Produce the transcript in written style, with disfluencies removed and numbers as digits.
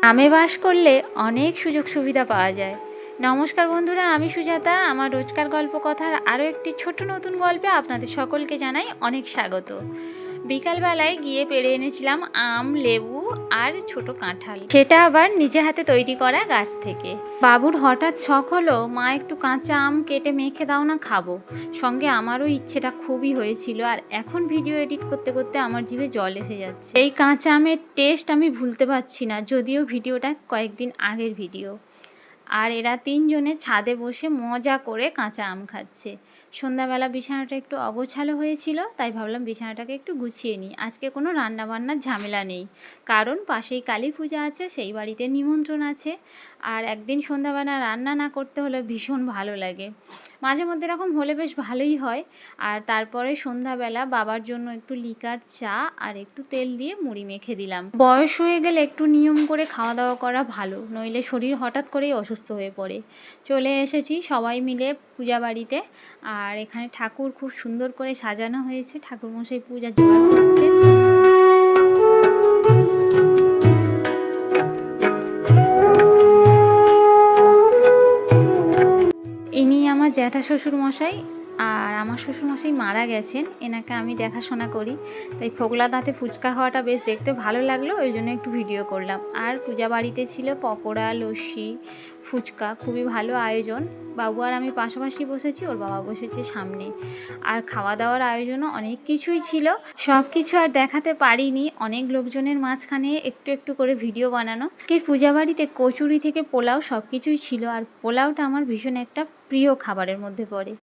গ্রামে বাস করলে অনেক সুযোগ সুবিধা পাওয়া যায়। নমস্কার বন্ধুরা, আমি সুজাতা। আমার রোজকার গল্প কথার আরও একটি ছোট্ট নতুন গল্পে আপনাদের সকলকে জানাই অনেক স্বাগত। বিকালবেলায় গিয়ে পেড়ে এনেছিলাম আম, লেবু আর ছোট কাঁঠাল, সেটা আবার নিজে হাতে তৈরি করা গাছ থেকে। বাবুর হঠাৎ শখ হলো, মা একটু কাঁচা আম কেটে মেখে দাও না, খাবো। সঙ্গে আমারও ইচ্ছেটা খুবই হয়েছিল, আর এখন ভিডিও এডিট করতে করতে আমার জিভে জল এসে যাচ্ছে। এই কাঁচা আমের টেস্ট আমি ভুলতে পারছি না, যদিও ভিডিওটা কয়েকদিন আগের ভিডিও। আর এরা তিনজনে ছাদে বসে মজা করে কাঁচা আম খাচ্ছে। সন্ধ্যাবেলা বিছানাটা একটু অগোছালো হয়েছিল, তাই ভাবলাম বিছানাটাকে একটু গুছিয়ে নিই। আজকে কোনো রান্নাবান্নার ঝামেলা নেই, কারণ পাশেই কালী পূজা আছে, সেই বাড়িতে নিমন্ত্রণ আছে। আর একদিন সন্ধ্যাবেলা রান্না না করতে হলে ভীষণ ভালো লাগে। মাঝে মধ্যে এরকম হলে বেশ ভালোই হয়। আর তারপরে সন্ধ্যাবেলা বাবার জন্য একটু লিকার চা আর একটু তেল দিয়ে মুড়ি মেখে দিলাম। বয়স হয়ে গেলে একটু নিয়ম করে খাওয়া দাওয়া করা ভালো, নইলে শরীর হঠাৎ করেই অসুস্থ হয়ে পড়ে। চলে এসেছি সবাই মিলে পূজা বাড়িতে। আর এখানে ঠাকুর খুব সুন্দর করে সাজানো হয়েছে, ঠাকুরমশাই পূজা জোগাড় করছে। ইনি আমার জ্যাঠা শ্বশুর মশাই, আর আমার শ্বশুরমশাই মারা গেছেন, এনাকে আমি দেখাশোনা করি। তাই ফোগলা দাঁতে ফুচকা হওয়াটা বেশ দেখতে ভালো লাগলো, ওই জন্য একটু ভিডিও করলাম। আর পূজা বাড়িতে ছিল পকোড়া, লস্যি, ফুচকা, খুবই ভালো আয়োজন। বাবু আর আমি পাশাপাশি বসেছি, ওর বাবা বসেছে সামনে। আর খাওয়া দাওয়ার আয়োজনও অনেক কিছুই ছিল, সব কিছু আর দেখাতে পারিনি। অনেক লোকজনের মাঝখানে একটু একটু করে ভিডিও বানানো। পূজা বাড়িতে কচুরি থেকে পোলাও সব কিছুই ছিল, আর পোলাওটা আমার ভীষণ একটা প্রিয় খাবারের মধ্যে পড়ে।